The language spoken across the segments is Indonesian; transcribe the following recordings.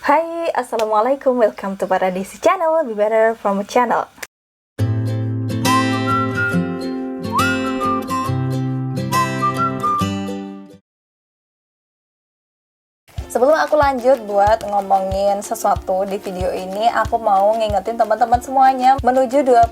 Hai, Assalamualaikum, welcome to Paradisi Channel, Be Better From a Channel. Sebelum aku lanjut buat ngomongin sesuatu di video ini, aku mau ngingetin teman-teman semuanya, menuju 20.000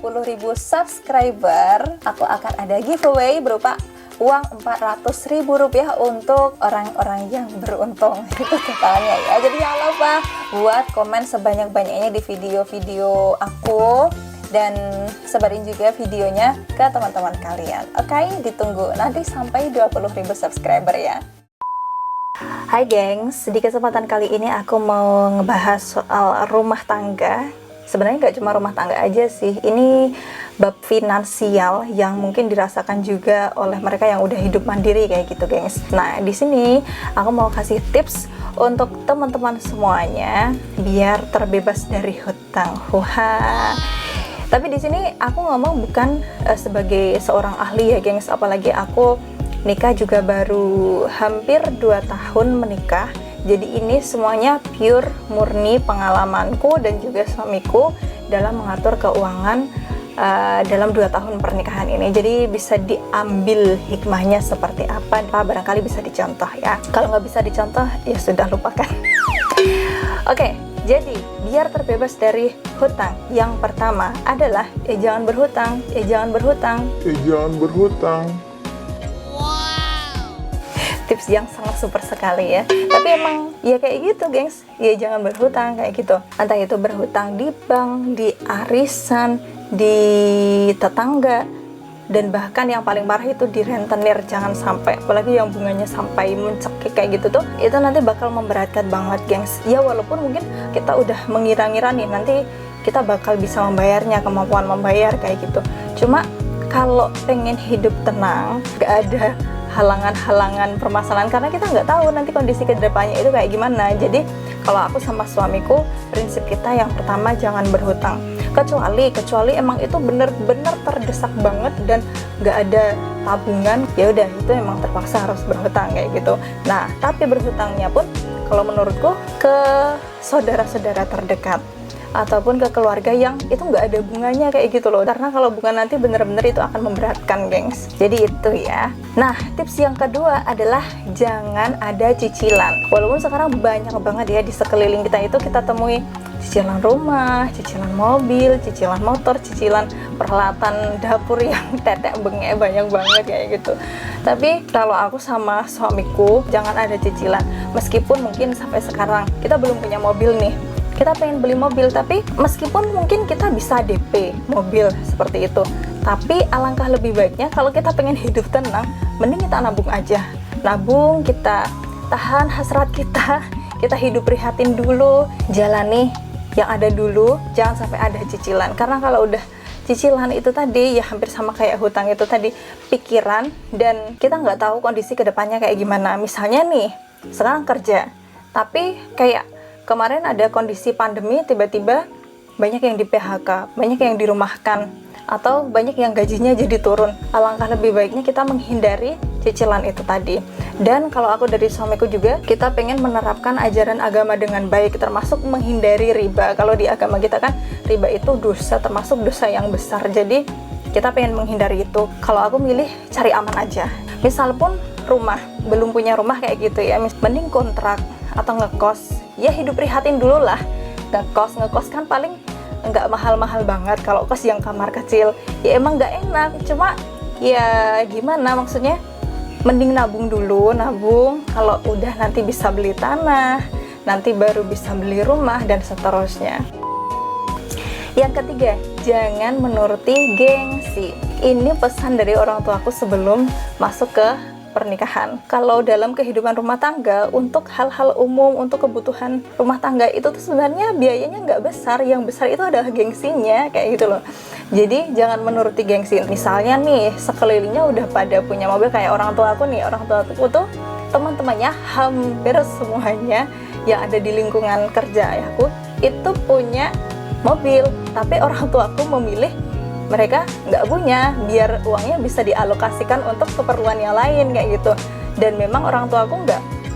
subscriber, aku akan ada giveaway berupa uang Rp400.000 untuk orang-orang yang beruntung. Itu totalnya ya. Jadi jangan lupa buat komen sebanyak-banyaknya di video-video aku, dan sebarin juga videonya ke teman-teman kalian. Oke, ditunggu nanti sampai 20.000 subscriber ya. Hai gengs, di kesempatan kali ini aku mau ngebahas soal rumah tangga. Sebenarnya nggak cuma rumah tangga aja sih, ini bab finansial yang mungkin dirasakan juga oleh mereka yang udah hidup mandiri kayak gitu gengs. Nah di sini aku mau kasih tips untuk teman-teman semuanya biar terbebas dari hutang. Wah. Tapi di sini aku ngomong bukan sebagai seorang ahli ya gengs, apalagi aku nikah juga baru hampir 2 tahun menikah. Jadi ini semuanya pure murni pengalamanku dan juga suamiku dalam mengatur keuangan dalam 2 tahun pernikahan ini. Jadi bisa diambil hikmahnya seperti apa, barangkali bisa dicontoh ya. Kalau nggak bisa dicontoh ya sudah lupakan. Oke, jadi biar terbebas dari hutang, yang pertama adalah jangan berhutang, jangan berhutang. Jangan berhutang. Tips yang sangat super sekali ya, tapi emang ya kayak gitu gengs, ya jangan berhutang kayak gitu, entah itu berhutang di bank, di arisan, di tetangga, dan bahkan yang paling parah itu di rentenir. Jangan sampai, apalagi yang bunganya sampai mencekik kayak gitu tuh, itu nanti bakal memberatkan banget gengs. Ya walaupun mungkin kita udah mengira-ngira nih nanti kita bakal bisa membayarnya, kemampuan membayar kayak gitu, cuma kalau pengen hidup tenang, gak ada halangan-halangan permasalahan, karena kita nggak tahu nanti kondisi kedepannya itu kayak gimana. Jadi kalau aku sama suamiku, prinsip kita yang pertama jangan berhutang, kecuali emang itu bener-bener terdesak banget dan nggak ada tabungan, ya udah itu emang terpaksa harus berhutang kayak gitu. Nah tapi berhutangnya pun kalau menurutku ke saudara-saudara terdekat ataupun ke keluarga yang itu nggak ada bunganya kayak gitu loh, karena kalau bunga nanti bener-bener itu akan memberatkan gengs. Jadi itu ya. Nah tips yang kedua adalah jangan ada cicilan. Walaupun sekarang banyak banget ya di sekeliling kita itu kita temui cicilan rumah, cicilan mobil, cicilan motor, cicilan peralatan dapur yang tetek bengek banyak banget kayak gitu. Tapi kalau aku sama suamiku jangan ada cicilan. Meskipun mungkin sampai sekarang kita belum punya mobil nih, kita pengen beli mobil, tapi meskipun mungkin kita bisa DP mobil seperti itu, tapi alangkah lebih baiknya kalau kita pengen hidup tenang, mending kita nabung aja. Nabung, kita tahan hasrat kita hidup prihatin dulu, jalani yang ada dulu, jangan sampai ada cicilan. Karena kalau udah cicilan itu tadi ya hampir sama kayak hutang itu tadi, pikiran, dan kita nggak tahu kondisi kedepannya kayak gimana. Misalnya nih sekarang kerja, tapi kayak kemarin ada kondisi pandemi, tiba-tiba banyak yang di PHK, banyak yang dirumahkan, atau banyak yang gajinya jadi turun. Alangkah lebih baiknya kita menghindari cicilan itu tadi. Dan kalau aku dari suamiku juga, kita pengen menerapkan ajaran agama dengan baik, termasuk menghindari riba. Kalau di agama kita kan riba itu dosa, termasuk dosa yang besar. Jadi kita pengen menghindari itu. Kalau aku milih cari aman aja. Misal pun rumah, belum punya rumah kayak gitu ya, mending kontrak atau ngekos. Ya hidup prihatin dulu lah. Ngekos kan paling nggak mahal-mahal banget. Kalau kos yang kamar kecil ya emang nggak enak, cuma ya gimana, maksudnya mending nabung dulu. Nabung, kalau udah nanti bisa beli tanah, nanti baru bisa beli rumah, dan seterusnya. Yang ketiga, jangan menuruti gengsi. Ini pesan dari orang tuaku sebelum masuk ke pernikahan. Kalau dalam kehidupan rumah tangga, untuk hal-hal umum, untuk kebutuhan rumah tangga itu tuh sebenarnya biayanya nggak besar, yang besar itu adalah gengsinya kayak gitu loh. Jadi jangan menuruti gengsi. Misalnya nih sekelilingnya udah pada punya mobil, kayak orang tua aku nih, orang tua aku tuh teman-temannya hampir semuanya yang ada di lingkungan kerja ayahku itu punya mobil, tapi orang tua aku memilih mereka nggak punya, biar uangnya bisa dialokasikan untuk keperluan yang lain kayak gitu. Dan memang orang tua aku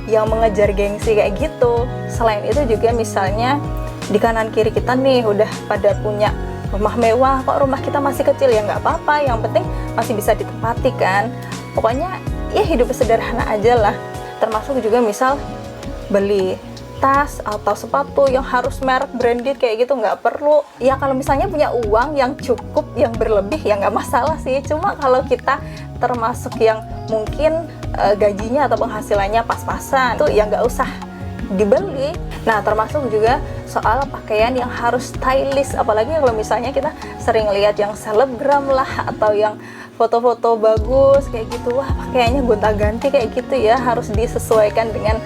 yang mengejar gengsi kayak gitu. Selain itu juga misalnya di kanan kiri kita nih udah pada punya rumah mewah, kok rumah kita masih kecil, ya nggak apa-apa, yang penting masih bisa ditempati kan. Pokoknya ya hidup sederhana aja lah. Termasuk juga misal beli tas atau sepatu yang harus merek branded kayak gitu nggak perlu. Ya kalau misalnya punya uang yang cukup, yang berlebih, ya nggak masalah sih. Cuma kalau kita termasuk yang mungkin gajinya atau penghasilannya pas-pasan, itu ya nggak usah dibeli. Nah, termasuk juga soal pakaian yang harus stylish, apalagi kalau misalnya kita sering lihat yang selebgram lah atau yang foto-foto bagus kayak gitu. Wah, pakaiannya gonta-ganti kayak gitu ya, harus disesuaikan dengan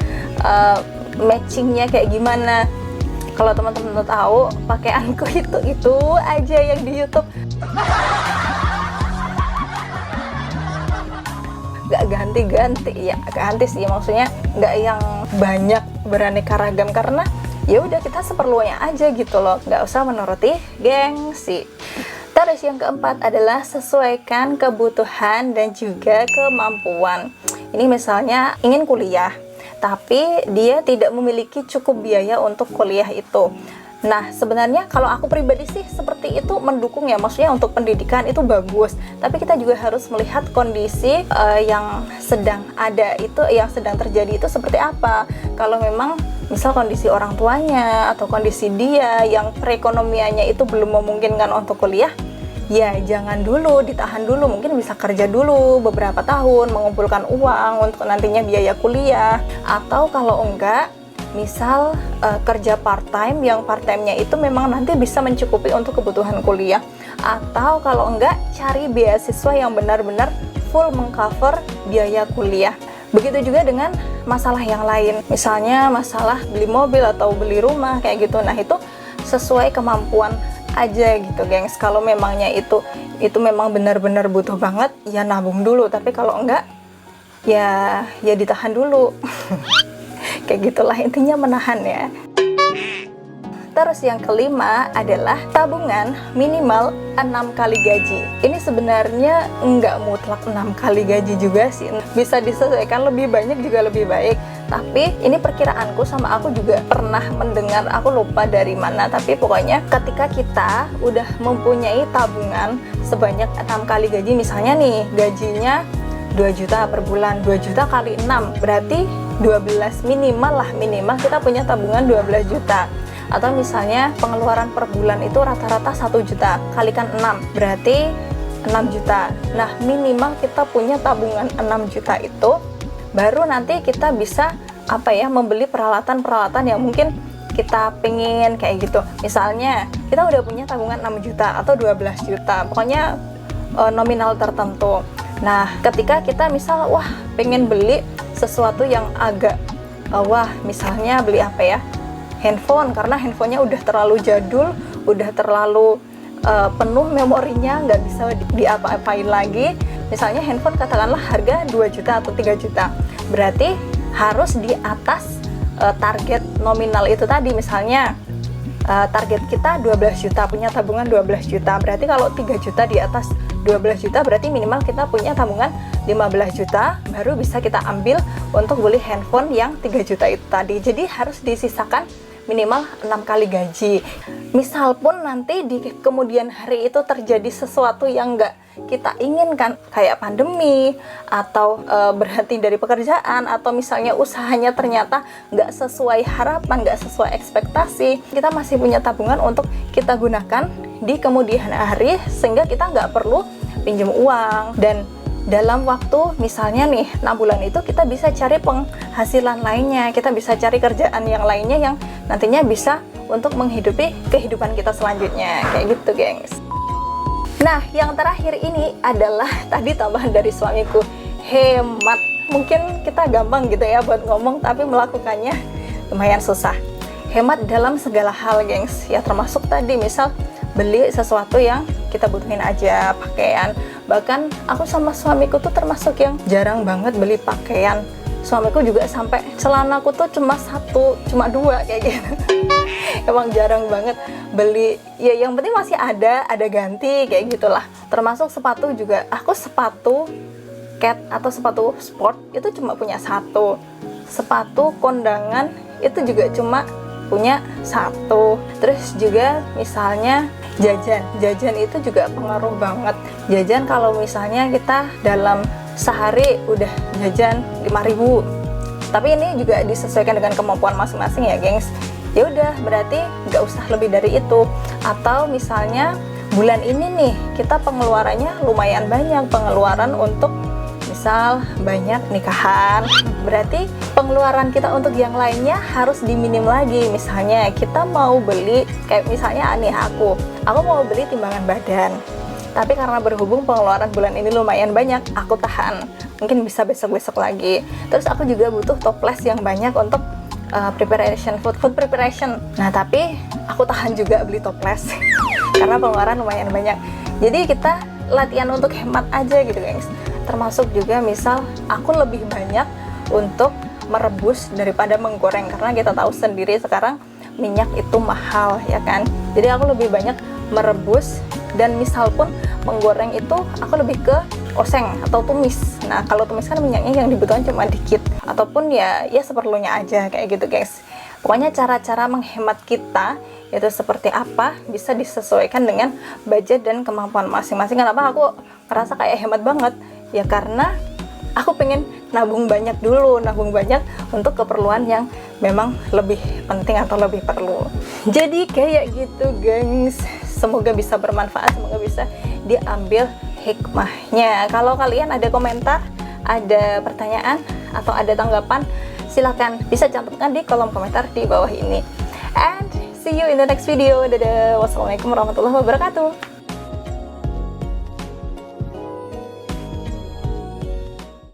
matchingnya kayak gimana. Kalau teman-teman tahu pakaianku itu aja yang di YouTube, nggak ganti-ganti, ya ganti sih, maksudnya nggak yang banyak beraneka ragam, karena ya udah kita seperlunya aja gitu loh, nggak usah menuruti gengsi. Terus yang keempat adalah sesuaikan kebutuhan dan juga kemampuan. Ini misalnya ingin kuliah, tapi dia tidak memiliki cukup biaya untuk kuliah itu. Nah, sebenarnya kalau aku pribadi sih seperti itu mendukung ya, maksudnya untuk pendidikan itu bagus. Tapi kita juga harus melihat kondisi yang sedang ada itu, yang sedang terjadi itu seperti apa. Kalau memang misal kondisi orang tuanya atau kondisi dia yang perekonomiannya itu belum memungkinkan untuk kuliah, ya jangan dulu, ditahan dulu, mungkin bisa kerja dulu beberapa tahun, mengumpulkan uang untuk nantinya biaya kuliah. Atau kalau enggak, misal kerja part-time, yang part-time-nya itu memang nanti bisa mencukupi untuk kebutuhan kuliah. Atau kalau enggak, cari beasiswa yang benar-benar full mengcover biaya kuliah. Begitu juga dengan masalah yang lain, misalnya masalah beli mobil atau beli rumah kayak gitu. Nah, itu sesuai kemampuan aja gitu, gengs. Kalau memangnya itu memang benar-benar butuh banget, ya nabung dulu. Tapi kalau enggak, ya ditahan dulu. Kayak gitulah intinya, menahan ya. Terus yang kelima adalah tabungan minimal 6 kali gaji. Ini sebenarnya nggak mutlak 6 kali gaji juga sih, bisa disesuaikan, lebih banyak juga lebih baik. Tapi ini perkiraanku, sama aku juga pernah mendengar, aku lupa dari mana, tapi pokoknya ketika kita udah mempunyai tabungan sebanyak 6 kali gaji, misalnya nih gajinya 2 juta per bulan, 2 juta kali 6 berarti 12, minimal kita punya tabungan 12 juta. Atau misalnya pengeluaran per bulan itu rata-rata 1 juta, kalikan 6 berarti 6 juta. Nah, minimal kita punya tabungan 6 juta itu, baru nanti kita bisa membeli peralatan-peralatan yang mungkin kita pengen kayak gitu. Misalnya kita udah punya tabungan 6 juta atau 12 juta, pokoknya nominal tertentu. Nah, ketika kita misal pengen beli sesuatu yang agak misalnya beli handphone, karena handphonenya udah terlalu jadul, udah terlalu penuh memorinya, nggak bisa diapa-apain lagi. Misalnya handphone katakanlah harga 2 juta atau 3 juta, berarti harus di atas target nominal itu tadi. Misalnya target kita 12 juta, punya tabungan 12 juta, berarti kalau 3 juta di atas 12 juta berarti minimal kita punya tabungan 15 juta, baru bisa kita ambil untuk beli handphone yang 3 juta itu tadi. Jadi harus disisakan minimal 6 kali gaji. Misal pun nanti di kemudian hari itu terjadi sesuatu yang nggak kita inginkan, kayak pandemi, atau berhenti dari pekerjaan, atau misalnya usahanya ternyata nggak sesuai harapan, nggak sesuai ekspektasi, kita masih punya tabungan untuk kita gunakan di kemudian hari, sehingga kita nggak perlu pinjam uang. Dan dalam waktu misalnya nih 6 bulan itu kita bisa cari penghasilan lainnya, kita bisa cari kerjaan yang lainnya yang nantinya bisa untuk menghidupi kehidupan kita selanjutnya, kayak gitu, gengs. Nah, yang terakhir ini adalah tadi tambahan dari suamiku, hemat. Mungkin kita gampang gitu ya buat ngomong, tapi melakukannya lumayan susah. Hemat dalam segala hal, gengs. Ya termasuk tadi misal beli sesuatu yang kita butuhin aja, pakaian. Bahkan aku sama suamiku tuh termasuk yang jarang banget beli pakaian. Suamiku juga sampai celanaku tuh cuma 2 kayak gitu. Emang jarang banget beli. Ya yang penting masih ada ganti kayak gitulah. Termasuk sepatu juga. Aku sepatu cat atau sepatu sport itu cuma punya 1. sepatu kondangan itu juga cuma punya satu. Terus juga misalnya jajan itu juga pengaruh banget. Jajan kalau misalnya kita dalam sehari udah jajan 5.000, tapi ini juga disesuaikan dengan kemampuan masing-masing ya gengs. Ya udah, berarti nggak usah lebih dari itu. Atau misalnya bulan ini nih kita pengeluarannya lumayan banyak, pengeluaran untuk misal banyak nikahan, berarti pengeluaran kita untuk yang lainnya harus diminim lagi. Misalnya kita mau beli, kayak misalnya nih aku mau beli timbangan badan, tapi karena berhubung pengeluaran bulan ini lumayan banyak, aku tahan, mungkin bisa besok-besok lagi. Terus aku juga butuh toples yang banyak untuk food preparation. Nah, tapi aku tahan juga beli toples karena pengeluaran lumayan banyak. Jadi kita latihan untuk hemat aja gitu guys. Termasuk juga misal aku lebih banyak untuk merebus daripada menggoreng, karena kita tahu sendiri sekarang minyak itu mahal ya kan. Jadi aku lebih banyak merebus, dan misal pun menggoreng itu aku lebih ke oseng atau tumis. Nah, kalau tumis kan minyaknya yang dibutuhkan cuma dikit, ataupun ya seperlunya aja kayak gitu guys. Pokoknya cara-cara menghemat kita itu seperti apa bisa disesuaikan dengan budget dan kemampuan masing-masing. Kenapa aku ngerasa kayak hemat banget? Ya karena aku pengen nabung banyak untuk keperluan yang memang lebih penting atau lebih perlu. Jadi kayak gitu gengs. Semoga bisa bermanfaat, semoga bisa diambil hikmahnya. Kalau kalian ada komentar, ada pertanyaan, atau ada tanggapan, silahkan bisa cantumkan di kolom komentar di bawah ini. And see you in the next video. Dadah. Wassalamualaikum warahmatullahi wabarakatuh.